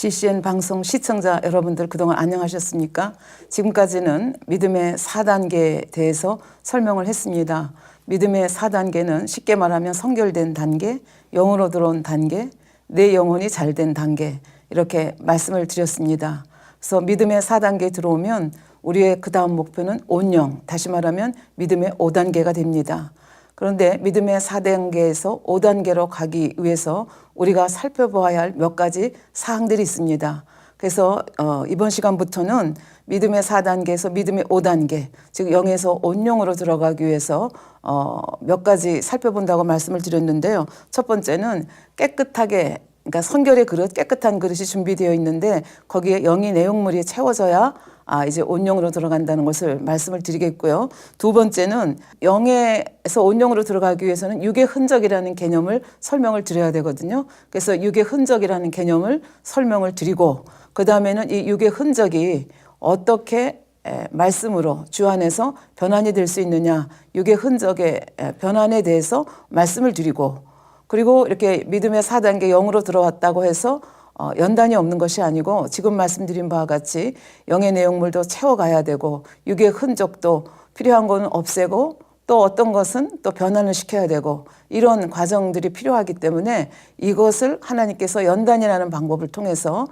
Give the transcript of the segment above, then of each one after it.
GCN 방송 시청자 여러분들 그동안 안녕하셨습니까? 지금까지는 믿음의 4단계에 대해서 설명을 했습니다. 믿음의 4단계는 쉽게 말하면 성결된 단계, 영으로 들어온 단계, 내 영혼이 잘된 단계 이렇게 말씀을 드렸습니다. 그래서 믿음의 4단계에 들어오면 우리의 그 다음 목표는 온영, 다시 말하면 믿음의 5단계가 됩니다. 그런데 믿음의 4단계에서 5단계로 가기 위해서 우리가 살펴보아야 할 몇 가지 사항들이 있습니다. 그래서 이번 시간부터는 믿음의 4단계에서 믿음의 5단계, 즉 영에서 온영으로 들어가기 위해서 몇 가지 살펴본다고 말씀을 드렸는데요. 첫 번째는 깨끗하게, 그러니까 성결의 그릇, 깨끗한 그릇이 준비되어 있는데 거기에 영의 내용물이 채워져야 이제 온영으로 들어간다는 것을 말씀을 드리겠고요. 두 번째는 영에서 온영으로 들어가기 위해서는 육의 흔적이라는 개념을 설명을 드려야 되거든요. 그래서 육의 흔적이라는 개념을 설명을 드리고 그 다음에는 이 육의 흔적이 어떻게 말씀으로 주 안에서 변환이 될 수 있느냐, 육의 흔적의 변환에 대해서 말씀을 드리고, 그리고 이렇게 믿음의 4단계 영으로 들어왔다고 해서 연단이 없는 것이 아니고 지금 말씀드린 바와 같이 영의 내용물도 채워가야 되고 육의 흔적도 필요한 거는 없애고 또 어떤 것은 또 변환을 시켜야 되고 이런 과정들이 필요하기 때문에 이것을 하나님께서 연단이라는 방법을 통해서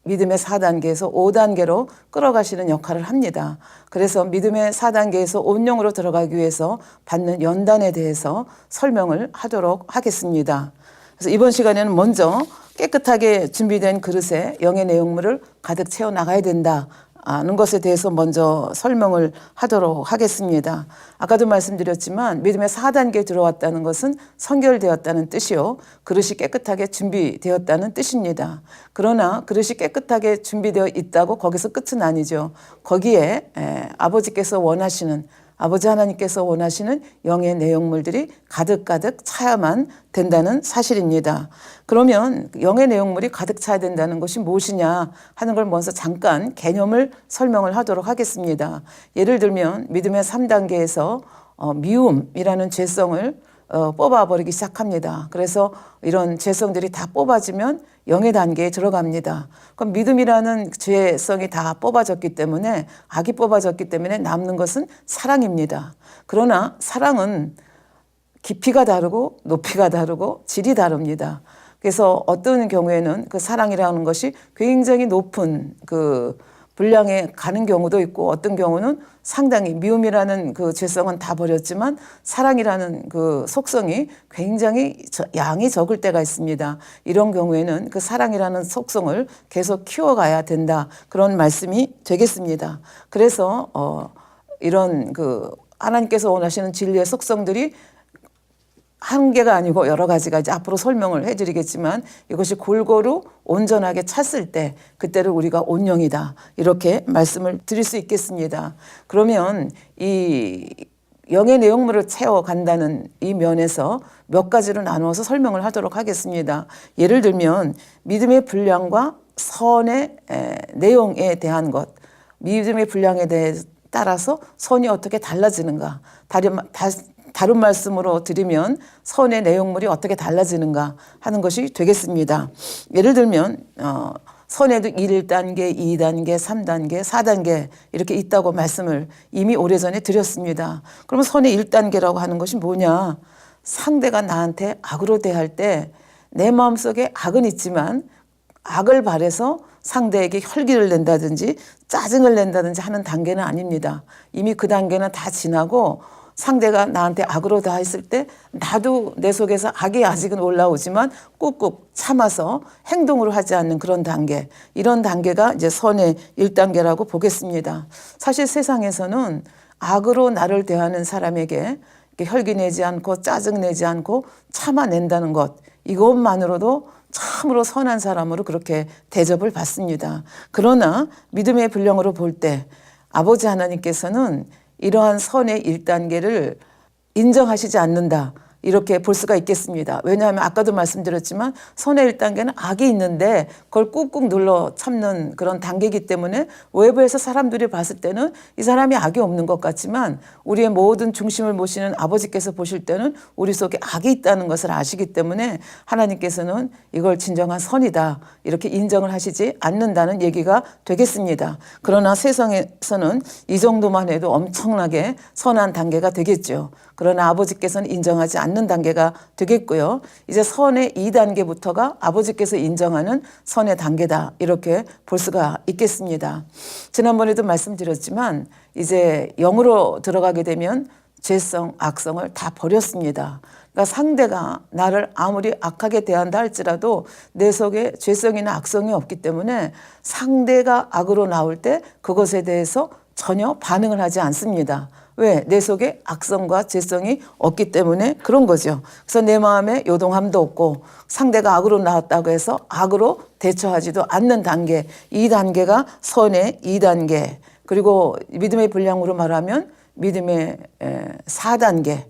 믿음의 4단계에서 5단계로 끌어가시는 역할을 합니다. 그래서 믿음의 4단계에서 온영으로 들어가기 위해서 받는 연단에 대해서 설명을 하도록 하겠습니다. 그래서 이번 시간에는 먼저 깨끗하게 준비된 그릇에 영의 내용물을 가득 채워 나가야 된다는 것에 대해서 먼저 설명을 하도록 하겠습니다. 아까도 말씀드렸지만 믿음의 4단계에 들어왔다는 것은 성결되었다는 뜻이요, 그릇이 깨끗하게 준비되었다는 뜻입니다. 그러나 그릇이 깨끗하게 준비되어 있다고 거기서 끝은 아니죠. 거기에 아버지 하나님께서 원하시는 영의 내용물들이 가득가득 차야만 된다는 사실입니다. 그러면 영의 내용물이 가득 차야 된다는 것이 무엇이냐 하는 걸 먼저 잠깐 개념을 설명을 하도록 하겠습니다. 예를 들면 믿음의 3단계에서 미움이라는 죄성을 뽑아버리기 시작합니다. 그래서 이런 죄성들이 다 뽑아지면 영의 단계에 들어갑니다. 그럼 믿음이라는 죄성이 다 뽑아졌기 때문에, 악이 뽑아졌기 때문에 남는 것은 사랑입니다. 그러나 사랑은 깊이가 다르고 높이가 다르고 질이 다릅니다. 그래서 어떤 경우에는 그 사랑이라는 것이 굉장히 높은 그 분량에 가는 경우도 있고 어떤 경우는 상당히 미움이라는 그 죄성은 다 버렸지만 사랑이라는 그 속성이 굉장히 양이 적을 때가 있습니다. 이런 경우에는 그 사랑이라는 속성을 계속 키워가야 된다, 그런 말씀이 되겠습니다. 그래서 이런 그 하나님께서 원하시는 진리의 속성들이 한 개가 아니고 여러 가지가 이제 앞으로 설명을 해드리겠지만 이것이 골고루 온전하게 찼을 때 그때를 우리가 온영이다, 이렇게 말씀을 드릴 수 있겠습니다. 그러면 이 영의 내용물을 채워간다는 이 면에서 몇 가지로 나누어서 설명을 하도록 하겠습니다. 예를 들면 믿음의 분량과 선의 내용에 대한 것, 믿음의 분량에 대해 따라서 선이 어떻게 달라지는가, 다른 말씀으로 드리면 선의 내용물이 어떻게 달라지는가 하는 것이 되겠습니다. 예를 들면 선에도 1단계, 2단계, 3단계, 4단계 이렇게 있다고 말씀을 이미 오래전에 드렸습니다. 그러면 선의 1단계라고 하는 것이 뭐냐? 상대가 나한테 악으로 대할 때 내 마음속에 악은 있지만 악을 바래서 상대에게 혈기를 낸다든지 짜증을 낸다든지 하는 단계는 아닙니다. 이미 그 단계는 다 지나고 상대가 나한테 악으로 다했을 때 나도 내 속에서 악이 아직은 올라오지만 꾹꾹 참아서 행동으로 하지 않는 그런 단계, 이런 단계가 이제 선의 1단계라고 보겠습니다. 사실 세상에서는 악으로 나를 대하는 사람에게 혈기 내지 않고 짜증 내지 않고 참아낸다는 것, 이것만으로도 참으로 선한 사람으로 그렇게 대접을 받습니다. 그러나 믿음의 분량으로 볼 때 아버지 하나님께서는 이러한 선의 1단계를 인정하시지 않는다, 이렇게 볼 수가 있겠습니다. 왜냐하면 아까도 말씀드렸지만 선의 1단계는 악이 있는데 그걸 꾹꾹 눌러 참는 그런 단계이기 때문에 외부에서 사람들이 봤을 때는 이 사람이 악이 없는 것 같지만 우리의 모든 중심을 모시는 아버지께서 보실 때는 우리 속에 악이 있다는 것을 아시기 때문에 하나님께서는 이걸 진정한 선이다 이렇게 인정을 하시지 않는다는 얘기가 되겠습니다. 그러나 세상에서는 이 정도만 해도 엄청나게 선한 단계가 되겠죠. 그러나 아버지께서는 인정하지 않는 단계가 되겠고요. 이제 선의 2단계부터가 아버지께서 인정하는 선의 단계다. 이렇게 볼 수가 있겠습니다. 지난번에도 말씀드렸지만 이제 영으로 들어가게 되면 죄성, 악성을 다 버렸습니다. 그러니까 상대가 나를 아무리 악하게 대한다 할지라도 내 속에 죄성이나 악성이 없기 때문에 상대가 악으로 나올 때 그것에 대해서 전혀 반응을 하지 않습니다. 왜? 내 속에 악성과 죄성이 없기 때문에 그런 거죠. 그래서 내 마음에 요동함도 없고 상대가 악으로 나왔다고 해서 악으로 대처하지도 않는 단계. 이 단계가 선의 2단계. 그리고 믿음의 분량으로 말하면 믿음의 4단계.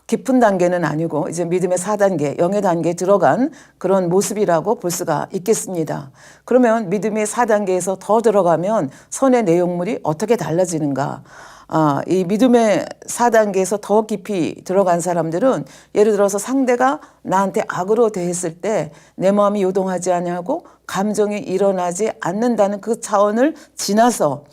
깊은 단계는 아니고 이제 믿음의 4단계, 영의 단계에 들어간 그런 모습이라고 볼 수가 있겠습니다. 그러면 믿음의 4단계에서 더 들어가면 선의 내용물이 어떻게 달라지는가? 이 믿음의 4단계에서 더 깊이 들어간 사람들은 예를 들어서 상대가 나한테 악으로 대했을 때 내 마음이 요동하지 않냐고 감정이 일어나지 않는다는 그 차원을 지나서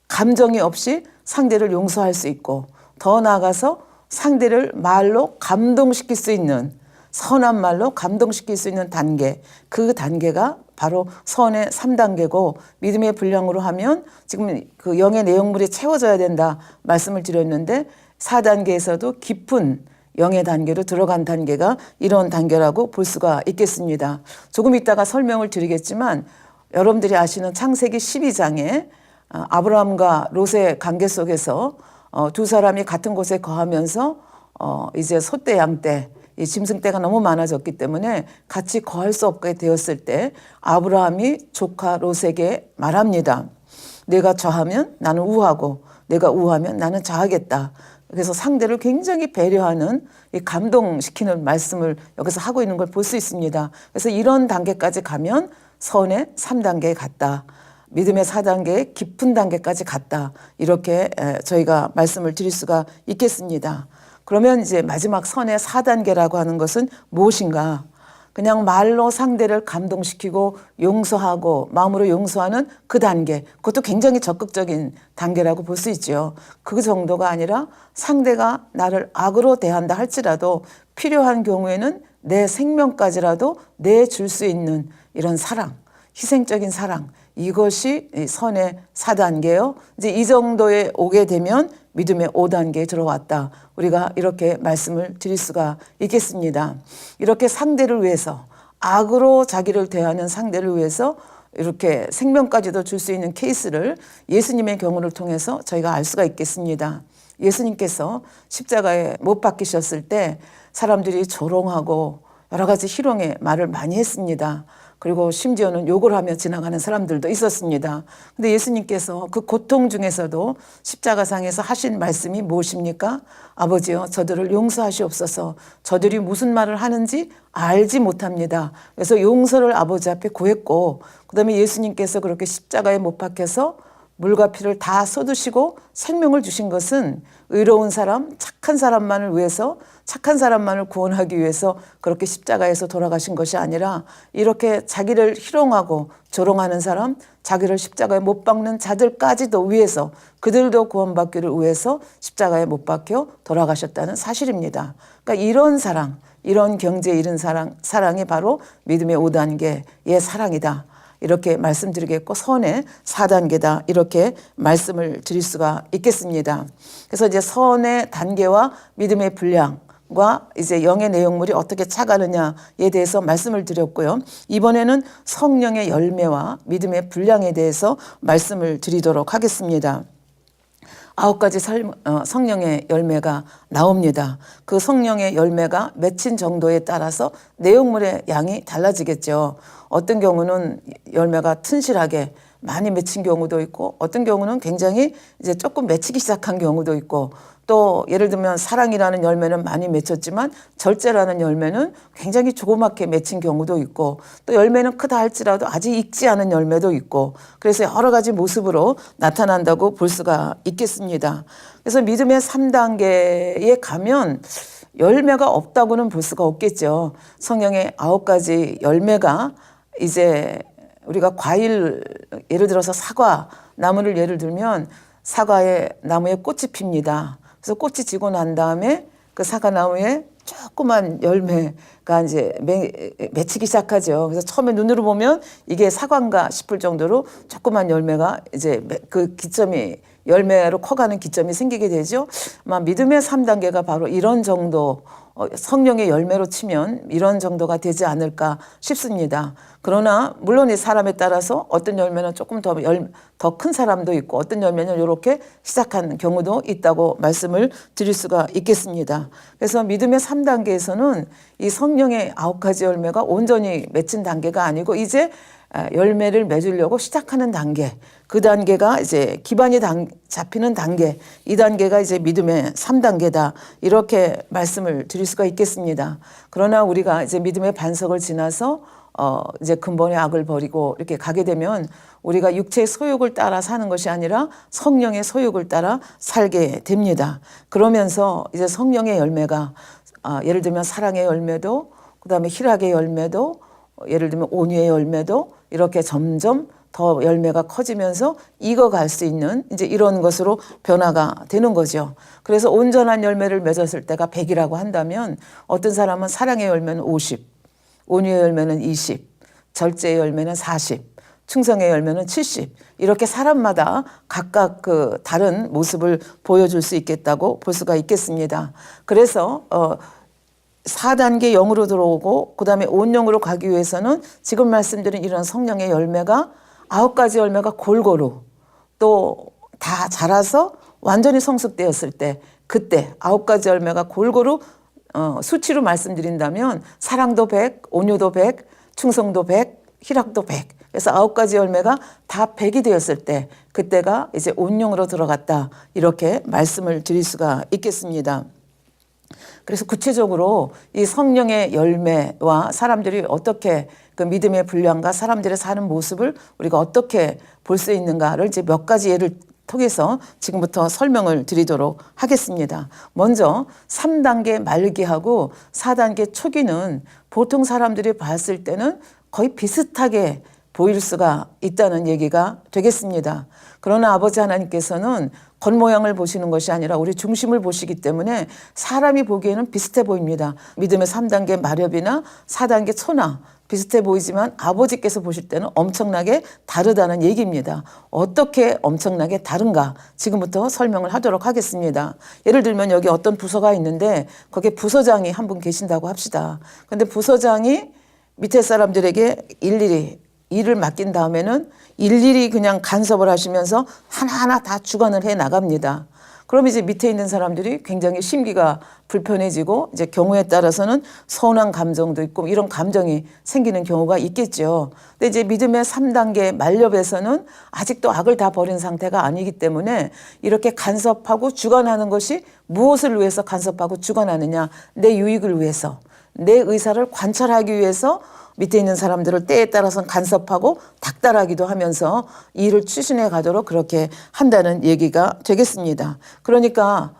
감정이 없이 상대를 용서할 수 있고 더 나아가서 상대를 말로 감동시킬 수 있는 선한 말로 감동시킬 수 있는 단계 그 단계가 바로 선의 3단계고 믿음의 분량으로 하면 지금 그 영의 내용물이 채워져야 된다 말씀을 드렸는데 4단계에서도 깊은 영의 단계로 들어간 단계가 이런 단계라고 볼 수가 있겠습니다. 조금 이따가 설명을 드리겠지만 여러분들이 아시는 창세기 12장에 아브라함과 롯의 관계 속에서 두 사람이 같은 곳에 거하면서 이제 소떼 양떼 이 짐승떼가 너무 많아졌기 때문에 같이 거할 수 없게 되었을 때 아브라함이 조카 롯에게 말합니다. 내가 좌하면 나는 우하고 내가 우하면 나는 좌하겠다. 그래서 상대를 굉장히 배려하는 이 감동시키는 말씀을 여기서 하고 있는 걸 볼 수 있습니다. 그래서 이런 단계까지 가면 선의 3단계에 갔다. 믿음의 4단계의 깊은 단계까지 갔다. 이렇게 저희가 말씀을 드릴 수가 있겠습니다. 그러면 이제 마지막 선의 4단계라고 하는 것은 무엇인가? 그냥 말로 상대를 감동시키고 용서하고 마음으로 용서하는 그 단계. 그것도 굉장히 적극적인 단계라고 볼 수 있죠. 그 정도가 아니라 상대가 나를 악으로 대한다 할지라도 필요한 경우에는 내 생명까지라도 내줄 수 있는 이런 사랑, 희생적인 사랑. 이것이 선의 4단계요. 이제 이 정도에 오게 되면 믿음의 5단계에 들어왔다. 우리가 이렇게 말씀을 드릴 수가 있겠습니다. 이렇게 상대를 위해서 악으로 자기를 대하는 상대를 위해서 이렇게 생명까지도 줄 수 있는 케이스를 예수님의 경우를 통해서 저희가 알 수가 있겠습니다. 예수님께서 십자가에 못 박히셨을 때 사람들이 조롱하고 여러 가지 희롱의 말을 많이 했습니다. 그리고 심지어는 욕을 하며 지나가는 사람들도 있었습니다. 근데 예수님께서 그 고통 중에서도 십자가상에서 하신 말씀이 무엇입니까? 아버지여 저들을 용서하시옵소서. 저들이 무슨 말을 하는지 알지 못합니다. 그래서 용서를 아버지 앞에 구했고 그다음에 예수님께서 그렇게 십자가에 못 박혀서 물과 피를 다 쏟으시고 생명을 주신 것은 의로운 사람, 착한 사람만을 위해서 착한 사람만을 구원하기 위해서 그렇게 십자가에서 돌아가신 것이 아니라 이렇게 자기를 희롱하고 조롱하는 사람, 자기를 십자가에 못 박는 자들까지도 위해서 그들도 구원받기를 위해서 십자가에 못 박혀 돌아가셨다는 사실입니다. 그러니까 이런 사랑, 이런 경지에 이른 사랑이 바로 믿음의 5단계의 사랑이다. 이렇게 말씀드리겠고 선의 4단계다 이렇게 말씀을 드릴 수가 있겠습니다. 그래서 이제 선의 단계와 믿음의 분량과 이제 영의 내용물이 어떻게 차가느냐에 대해서 말씀을 드렸고요. 이번에는 성령의 열매와 믿음의 분량에 대해서 말씀을 드리도록 하겠습니다. 9가지 성령의 열매가 나옵니다. 그 성령의 열매가 맺힌 정도에 따라서 내용물의 양이 달라지겠죠. 어떤 경우는 열매가 튼실하게 많이 맺힌 경우도 있고 어떤 경우는 굉장히 이제 조금 맺히기 시작한 경우도 있고 또 예를 들면 사랑이라는 열매는 많이 맺혔지만 절제라는 열매는 굉장히 조그맣게 맺힌 경우도 있고, 또 열매는 크다 할지라도 아직 익지 않은 열매도 있고, 그래서 여러 가지 모습으로 나타난다고 볼 수가 있겠습니다. 그래서 믿음의 3단계에 가면 열매가 없다고는 볼 수가 없겠죠. 성령의 9가지 열매가 이제 우리가 과일, 예를 들어서 사과 나무를 예를 들면 사과의 나무에 꽃이 핍니다. 그래서 꽃이 지고 난 다음에 그 사과 나무에 조그만 열매가 이제 맺히기 시작하죠. 그래서 처음에 눈으로 보면 이게 사과인가 싶을 정도로 조그만 열매가 이제 그 기점이 열매로 커가는 기점이 생기게 되죠. 아마 믿음의 3단계가 바로 이런 정도, 성령의 열매로 치면 이런 정도가 되지 않을까 싶습니다. 그러나 물론 이 사람에 따라서 어떤 열매는 조금 더 큰 사람도 있고, 어떤 열매는 이렇게 시작한 경우도 있다고 말씀을 드릴 수가 있겠습니다. 그래서 믿음의 3단계에서는 이 성령의 9가지 열매가 온전히 맺힌 단계가 아니고 이제 열매를 맺으려고 시작하는 단계, 그 단계가 이제 기반이 잡히는 단계, 이 단계가 이제 믿음의 3단계다, 이렇게 말씀을 드릴 수가 있겠습니다. 그러나 우리가 이제 믿음의 반석을 지나서 이제 근본의 악을 버리고 이렇게 가게 되면 우리가 육체의 소욕을 따라 사는 것이 아니라 성령의 소욕을 따라 살게 됩니다. 그러면서 이제 성령의 열매가 예를 들면 사랑의 열매도, 그다음에 희락의 열매도, 예를 들면 온유의 열매도 이렇게 점점 더 열매가 커지면서 익어갈 수 있는 이제 이런 것으로 변화가 되는 거죠. 그래서 온전한 열매를 맺었을 때가 100이라고 한다면 어떤 사람은 사랑의 열매는 50, 온유의 열매는 20, 절제의 열매는 40, 충성의 열매는 70, 이렇게 사람마다 각각 그 다른 모습을 보여줄 수 있겠다고 볼 수가 있겠습니다. 그래서 4단계 영으로 들어오고 그다음에 온영으로 가기 위해서는 지금 말씀드린 이런 성령의 열매가 9가지 열매가 골고루 또 다 자라서 완전히 성숙되었을 때, 그때 9가지 열매가 골고루 수치로 말씀드린다면 사랑도 100, 온유도 100, 충성도 100, 희락도 100. 그래서 9가지 열매가 다 100이 되었을 때 그때가 이제 온영으로 들어갔다, 이렇게 말씀을 드릴 수가 있겠습니다. 그래서 구체적으로 이 성령의 열매와 사람들이 어떻게 그 믿음의 분량과 사람들의 사는 모습을 우리가 어떻게 볼 수 있는가를 이제 몇 가지 예를 통해서 지금부터 설명을 드리도록 하겠습니다. 먼저 3단계 말기하고 4단계 초기는 보통 사람들이 봤을 때는 거의 비슷하게 보일 수가 있다는 얘기가 되겠습니다. 그러나 아버지 하나님께서는 겉모양을 보시는 것이 아니라 우리 중심을 보시기 때문에 사람이 보기에는 비슷해 보입니다. 믿음의 3단계 마렵이나 4단계 초나 비슷해 보이지만 아버지께서 보실 때는 엄청나게 다르다는 얘기입니다. 어떻게 엄청나게 다른가 지금부터 설명을 하도록 하겠습니다. 예를 들면 여기 어떤 부서가 있는데 거기에 부서장이 한 분 계신다고 합시다. 그런데 부서장이 밑에 사람들에게 일일이 일을 맡긴 다음에는 일일이 그냥 간섭을 하시면서 하나하나 다 주관을 해 나갑니다. 그럼 이제 밑에 있는 사람들이 굉장히 심기가 불편해지고 이제 경우에 따라서는 서운한 감정도 있고 이런 감정이 생기는 경우가 있겠죠. 근데 이제 믿음의 3단계 만렵에서는 아직도 악을 다 버린 상태가 아니기 때문에 이렇게 간섭하고 주관하는 것이 무엇을 위해서 간섭하고 주관하느냐, 내 유익을 위해서, 내 의사를 관찰하기 위해서 밑에 있는 사람들을 때에 따라서는 간섭하고 닥달하기도 하면서 일을 추진해 가도록 그렇게 한다는 얘기가 되겠습니다. 그러니까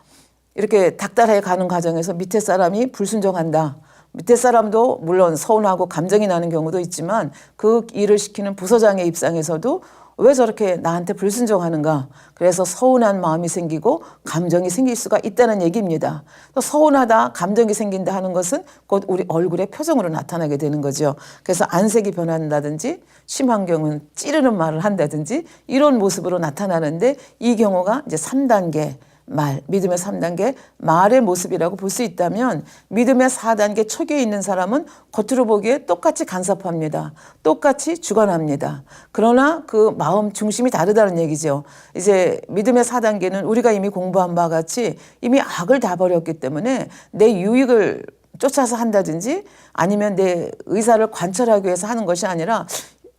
이렇게 닥달해 가는 과정에서 밑에 사람이 불순종한다. 밑에 사람도 물론 서운하고 감정이 나는 경우도 있지만 그 일을 시키는 부서장의 입장에서도 왜 저렇게 나한테 불순종하는가, 그래서 서운한 마음이 생기고 감정이 생길 수가 있다는 얘기입니다. 또 서운하다, 감정이 생긴다 하는 것은 곧 우리 얼굴의 표정으로 나타나게 되는 거죠. 그래서 안색이 변한다든지 심한 경우는 찌르는 말을 한다든지 이런 모습으로 나타나는데, 이 경우가 이제 3단계 말, 믿음의 3단계 말의 모습이라고 볼 수 있다면, 믿음의 4단계 초기에 있는 사람은 겉으로 보기에 똑같이 간섭합니다. 똑같이 주관합니다. 그러나 그 마음 중심이 다르다는 얘기죠. 이제 믿음의 4단계는 우리가 이미 공부한 바와 같이 이미 악을 다 버렸기 때문에 내 유익을 쫓아서 한다든지 아니면 내 의사를 관철하기 위해서 하는 것이 아니라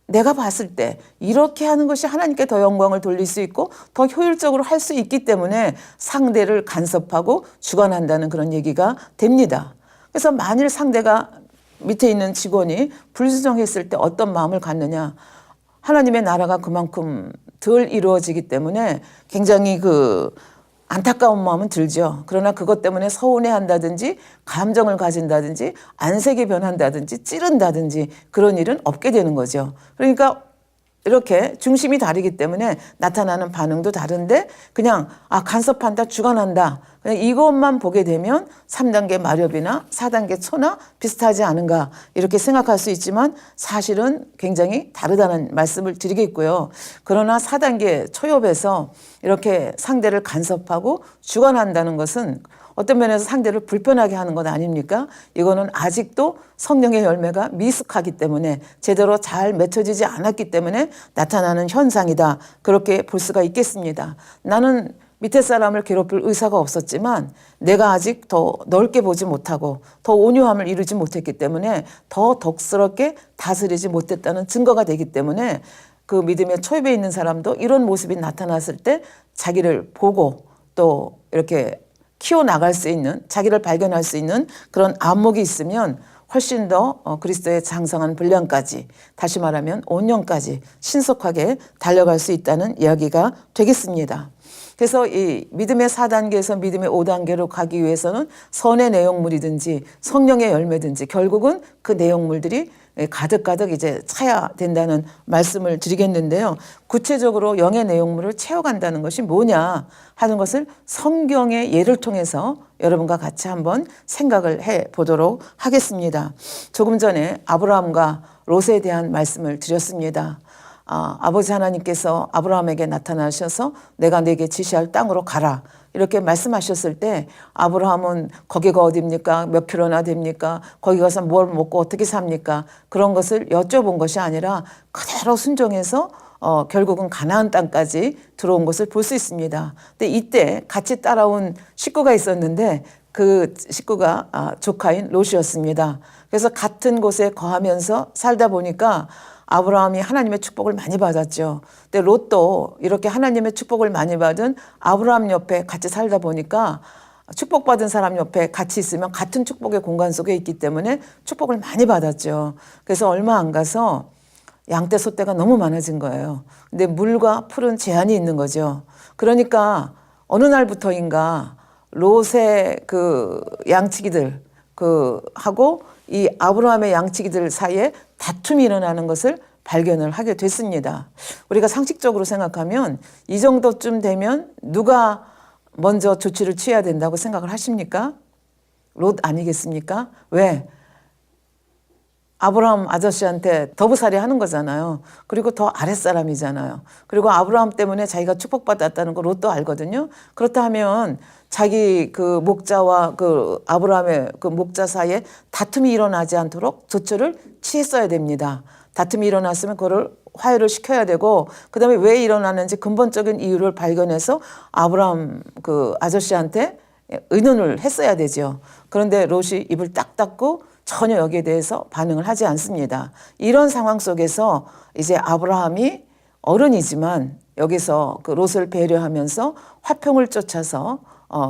내가 봤을 때 이렇게 하는 것이 하나님께 더 영광을 돌릴 수 있고 더 효율적으로 할 수 있기 때문에 상대를 간섭하고 주관한다는 그런 얘기가 됩니다. 그래서 만일 상대가 밑에 있는 직원이 불순종했을 때 어떤 마음을 갖느냐. 하나님의 나라가 그만큼 덜 이루어지기 때문에 굉장히 안타까운 마음은 들죠. 그러나 그것 때문에 서운해한다든지 감정을 가진다든지 안색이 변한다든지 찌른다든지 그런 일은 없게 되는 거죠. 그러니까 이렇게 중심이 다르기 때문에 나타나는 반응도 다른데 그냥 간섭한다, 주관한다. 그냥 이것만 보게 되면 3단계 마렵이나 4단계 초나 비슷하지 않은가 이렇게 생각할 수 있지만 사실은 굉장히 다르다는 말씀을 드리겠고요. 그러나 4단계 초엽에서 이렇게 상대를 간섭하고 주관한다는 것은 어떤 면에서 상대를 불편하게 하는 것 아닙니까? 이거는 아직도 성령의 열매가 미숙하기 때문에 제대로 잘 맺혀지지 않았기 때문에 나타나는 현상이다. 그렇게 볼 수가 있겠습니다. 나는 밑에 사람을 괴롭힐 의사가 없었지만 내가 아직 더 넓게 보지 못하고 더 온유함을 이루지 못했기 때문에 더 덕스럽게 다스리지 못했다는 증거가 되기 때문에 그 믿음의 초입에 있는 사람도 이런 모습이 나타났을 때 자기를 보고 또 이렇게 키워나갈 수 있는 자기를 발견할 수 있는 그런 안목이 있으면 훨씬 더 그리스도의 장성한 분량까지 다시 말하면 온영까지 신속하게 달려갈 수 있다는 이야기가 되겠습니다. 그래서 이 믿음의 4단계에서 믿음의 5단계로 가기 위해서는 선의 내용물이든지 성령의 열매든지 결국은 그 내용물들이 가득가득 이제 차야 된다는 말씀을 드리겠는데요. 구체적으로 영의 내용물을 채워간다는 것이 뭐냐 하는 것을 성경의 예를 통해서 여러분과 같이 한번 생각을 해 보도록 하겠습니다. 조금 전에 아브라함과 롯에 대한 말씀을 드렸습니다. 아버지 하나님께서 아브라함에게 나타나셔서 내가 네게 지시할 땅으로 가라 이렇게 말씀하셨을 때 아브라함은 거기가 어디입니까? 몇 킬로나 됩니까? 거기 가서 뭘 먹고 어떻게 삽니까? 그런 것을 여쭤본 것이 아니라 그대로 순종해서 결국은 가나안 땅까지 들어온 것을 볼 수 있습니다. 근데 이때 같이 따라온 식구가 있었는데 그 식구가 조카인 롯이었습니다. 그래서 같은 곳에 거하면서 살다 보니까 아브라함이 하나님의 축복을 많이 받았죠. 근데 롯도 이렇게 하나님의 축복을 많이 받은 아브라함 옆에 같이 살다 보니까 축복받은 사람 옆에 같이 있으면 같은 축복의 공간 속에 있기 때문에 축복을 많이 받았죠. 그래서 얼마 안 가서 양떼 소떼가 너무 많아진 거예요. 근데 물과 풀은 제한이 있는 거죠. 그러니까 어느 날부터인가 롯의 양치기들 하고 이 아브라함의 양치기들 사이에 다툼이 일어나는 것을 발견을 하게 됐습니다. 우리가 상식적으로 생각하면 이 정도쯤 되면 누가 먼저 조치를 취해야 된다고 생각을 하십니까? 롯 아니겠습니까? 왜? 아브라함 아저씨한테 더부살이 하는 거잖아요. 그리고 더 아랫사람이잖아요. 그리고 아브라함 때문에 자기가 축복받았다는 거 롯도 알거든요. 그렇다 하면 자기 목자와 아브라함의 목자 사이에 다툼이 일어나지 않도록 조처를 취했어야 됩니다. 다툼이 일어났으면 그거를 화해를 시켜야 되고 그다음에 왜 일어나는지 근본적인 이유를 발견해서 아브라함 아저씨한테 의논을 했어야 되죠. 그런데 롯이 입을 딱 닫고 전혀 여기에 대해서 반응을 하지 않습니다. 이런 상황 속에서 이제 아브라함이 어른이지만 여기서 롯을 배려하면서 화평을 쫓아서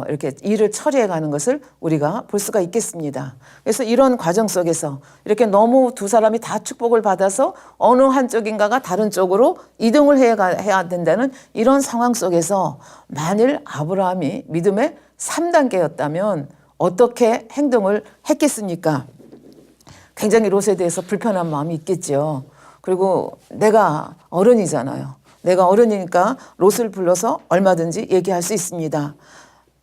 이렇게 일을 처리해 가는 것을 우리가 볼 수가 있겠습니다. 그래서 이런 과정 속에서 이렇게 너무 두 사람이 다 축복을 받아서 어느 한쪽인가가 다른 쪽으로 이동을 해야 된다는 이런 상황 속에서 만일 아브라함이 믿음의 3단계였다면 어떻게 행동을 했겠습니까? 굉장히 롯에 대해서 불편한 마음이 있겠죠. 그리고 내가 어른이잖아요. 내가 어른이니까 롯을 불러서 얼마든지 얘기할 수 있습니다.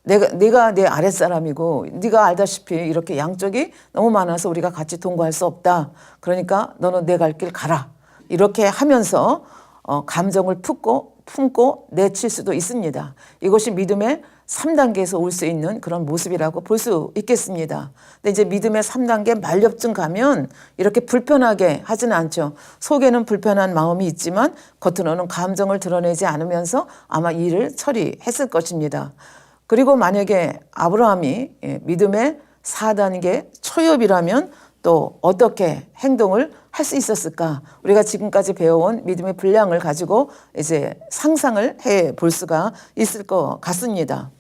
네가 내 아랫사람이고 네가 알다시피 이렇게 양쪽이 너무 많아서 우리가 같이 동거할 수 없다. 그러니까 너는 내 갈 길 가라. 이렇게 하면서 감정을 품고 내칠 수도 있습니다. 이것이 믿음의 3단계에서 올 수 있는 그런 모습이라고 볼 수 있겠습니다. 근데 이제 믿음의 3단계 만렵쯤 가면 이렇게 불편하게 하지는 않죠. 속에는 불편한 마음이 있지만 겉으로는 감정을 드러내지 않으면서 아마 일을 처리했을 것입니다. 그리고 만약에 아브라함이 믿음의 4단계 초엽이라면 또 어떻게 행동을 할 수 있었을까? 우리가 지금까지 배워온 믿음의 분량을 가지고 이제 상상을 해 볼 수가 있을 것 같습니다.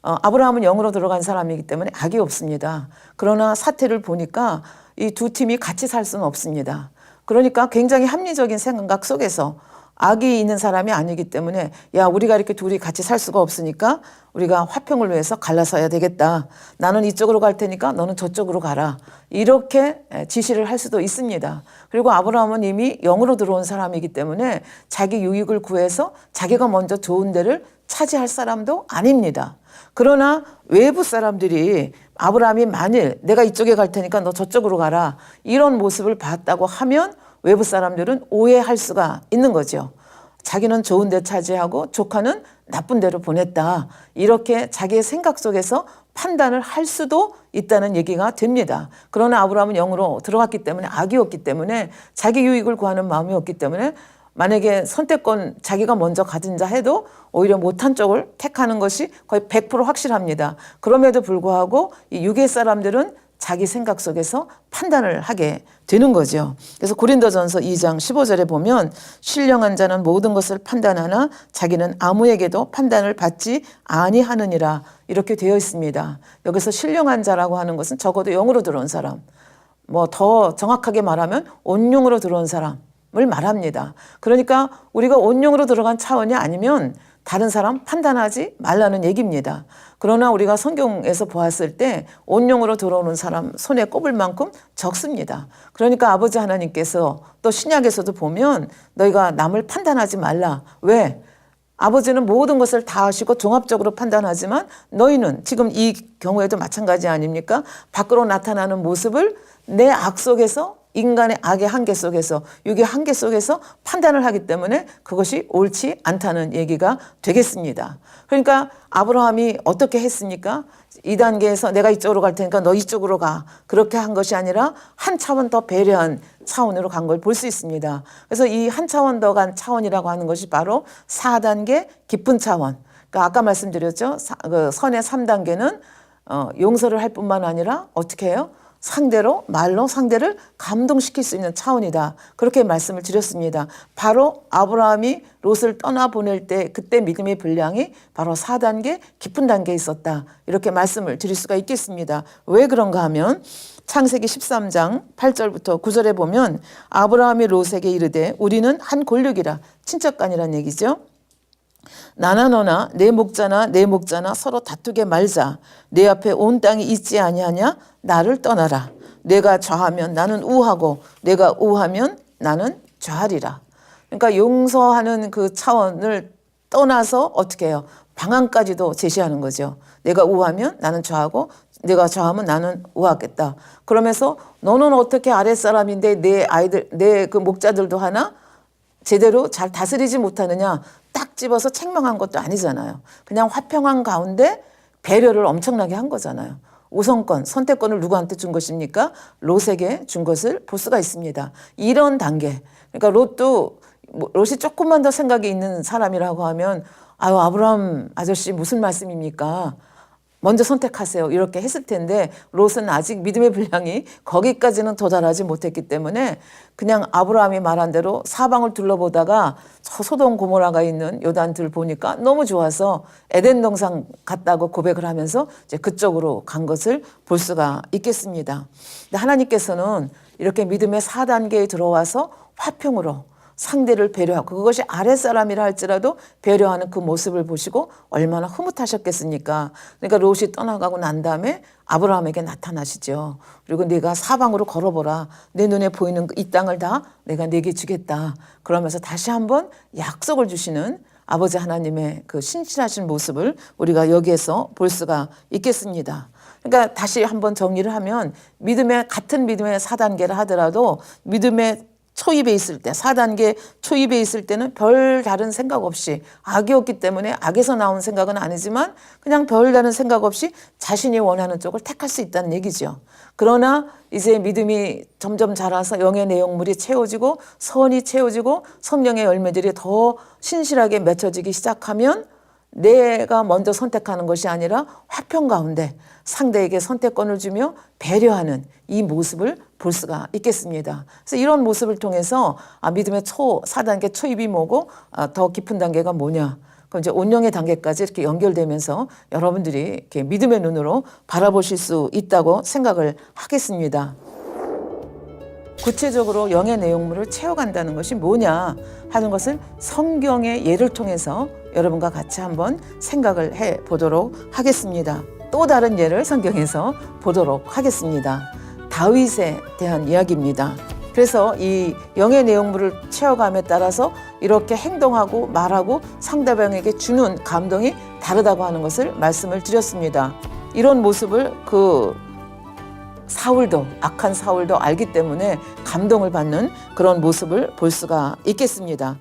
아브라함은 영으로 들어간 사람이기 때문에 악이 없습니다. 그러나 사태를 보니까 이 두 팀이 같이 살 수는 없습니다. 그러니까 굉장히 합리적인 생각 속에서 악이 있는 사람이 아니기 때문에 야, 우리가 이렇게 둘이 같이 살 수가 없으니까 우리가 화평을 위해서 갈라서야 되겠다. 나는 이쪽으로 갈 테니까 너는 저쪽으로 가라. 이렇게 지시를 할 수도 있습니다. 그리고 아브라함은 이미 영으로 들어온 사람이기 때문에 자기 유익을 구해서 자기가 먼저 좋은 데를 차지할 사람도 아닙니다. 그러나 외부 사람들이 아브라함이 만일 내가 이쪽에 갈 테니까 너 저쪽으로 가라. 이런 모습을 봤다고 하면 외부 사람들은 오해할 수가 있는 거죠. 자기는 좋은 데 차지하고 조카는 나쁜 데로 보냈다. 이렇게 자기의 생각 속에서 판단을 할 수도 있다는 얘기가 됩니다. 그러나 아브라함은 영으로 들어갔기 때문에 악이었기 때문에 자기 유익을 구하는 마음이었기 때문에 만약에 선택권 자기가 먼저 가진다 해도 오히려 못한 쪽을 택하는 것이 거의 100% 확실합니다. 그럼에도 불구하고 이 유괴 사람들은 자기 생각 속에서 판단을 하게 되는 거죠. 그래서 고린도전서 2장 15절에 보면 신령한 자는 모든 것을 판단하나 자기는 아무에게도 판단을 받지 아니하느니라 이렇게 되어 있습니다. 여기서 신령한 자라고 하는 것은 적어도 영으로 들어온 사람, 뭐 더 정확하게 말하면 온영으로 들어온 사람을 말합니다. 그러니까 우리가 온영으로 들어간 차원이 아니면 다른 사람 판단하지 말라는 얘기입니다. 그러나 우리가 성경에서 보았을 때 온영으로 들어오는 사람 손에 꼽을 만큼 적습니다. 그러니까 아버지 하나님께서 또 신약에서도 보면 너희가 남을 판단하지 말라. 왜? 아버지는 모든 것을 다 아시고 종합적으로 판단하지만 너희는 지금 이 경우에도 마찬가지 아닙니까? 밖으로 나타나는 모습을 내 악 속에서 인간의 악의 한계 속에서 육의 한계 속에서 판단을 하기 때문에 그것이 옳지 않다는 얘기가 되겠습니다. 그러니까 아브라함이 어떻게 했습니까? 2단계에서 내가 이쪽으로 갈 테니까 너 이쪽으로 가. 그렇게 한 것이 아니라 한 차원 더 배려한 차원으로 간 걸 볼 수 있습니다. 그래서 이 한 차원 더 간 차원이라고 하는 것이 바로 4단계 깊은 차원. 그러니까 아까 말씀드렸죠. 선의 3단계는 용서를 할 뿐만 아니라 어떻게 해요? 상대로 말로 상대를 감동시킬 수 있는 차원이다. 그렇게 말씀을 드렸습니다. 바로 아브라함이 롯을 떠나보낼 때 그때 믿음의 분량이 바로 4단계 깊은 단계에 있었다. 이렇게 말씀을 드릴 수가 있겠습니다. 왜 그런가 하면 창세기 13장 8절부터 9절에 보면 아브라함이 롯에게 이르되 우리는 한 골육이라 친척간이란 얘기죠. 나나 너나 내 목자나 서로 다투게 말자. 내 앞에 온 땅이 있지 아니하냐? 나를 떠나라. 내가 좌하면 나는 우하고 내가 우하면 나는 좌하리라. 그러니까 용서하는 그 차원을 떠나서 어떻게 해요? 방안까지도 제시하는 거죠. 내가 우하면 나는 좌하고 내가 좌하면 나는 우하겠다. 그러면서 너는 어떻게 아랫사람인데 내 아이들, 내 그 목자들도 하나 제대로 잘 다스리지 못하느냐? 딱 집어서 책망한 것도 아니잖아요. 그냥 화평한 가운데 배려를 엄청나게 한 거잖아요. 우선권, 선택권을 누구한테 준 것입니까? 롯에게 준 것을 볼 수가 있습니다. 이런 단계. 그러니까 롯이 조금만 더 생각이 있는 사람이라고 하면 아유, 아브라함 아저씨 무슨 말씀입니까? 먼저 선택하세요. 이렇게 했을 텐데 롯은 아직 믿음의 분량이 거기까지는 도달하지 못했기 때문에 그냥 아브라함이 말한 대로 사방을 둘러보다가 저 소돔 고모라가 있는 요단들 보니까 너무 좋아서 에덴 동산 갔다고 고백을 하면서 이제 그쪽으로 간 것을 볼 수가 있겠습니다. 근데 하나님께서는 이렇게 믿음의 4단계에 들어와서 화평으로 상대를 배려하고 그것이 아랫사람이라 할지라도 배려하는 그 모습을 보시고 얼마나 흐뭇하셨겠습니까? 그러니까 롯이 떠나가고 난 다음에 아브라함에게 나타나시죠. 그리고 네가 사방으로 걸어보라. 내 눈에 보이는 이 땅을 다 내가 네게 주겠다. 그러면서 다시 한번 약속을 주시는 아버지 하나님의 그 신실하신 모습을 우리가 여기에서 볼 수가 있겠습니다. 그러니까 다시 한번 정리를 하면 같은 믿음의 4단계를 하더라도 믿음의 초입에 있을 때 4단계 초입에 있을 때는 별 다른 생각 없이 악이었기 때문에 악에서 나온 생각은 아니지만 그냥 별 다른 생각 없이 자신이 원하는 쪽을 택할 수 있다는 얘기죠. 그러나 이제 믿음이 점점 자라서 영의 내용물이 채워지고 선이 채워지고 성령의 열매들이 더 신실하게 맺혀지기 시작하면 내가 먼저 선택하는 것이 아니라 화평 가운데 상대에게 선택권을 주며 배려하는 이 모습을 볼 수가 있겠습니다. 그래서 이런 모습을 통해서 믿음의 4단계 초입이 뭐고 더 깊은 단계가 뭐냐. 그럼 이제 온영의 단계까지 이렇게 연결되면서 여러분들이 이렇게 믿음의 눈으로 바라보실 수 있다고 생각을 하겠습니다. 구체적으로 영의 내용물을 채워간다는 것이 뭐냐 하는 것을 성경의 예를 통해서 여러분과 같이 한번 생각을 해 보도록 하겠습니다. 또 다른 예를 성경에서 보도록 하겠습니다. 다윗에 대한 이야기입니다. 그래서 이 영의 내용물을 채워감에 따라서 이렇게 행동하고 말하고 상대방에게 주는 감동이 다르다고 하는 것을 말씀을 드렸습니다. 이런 모습을 악한 사울도 알기 때문에 감동을 받는 그런 모습을 볼 수가 있겠습니다.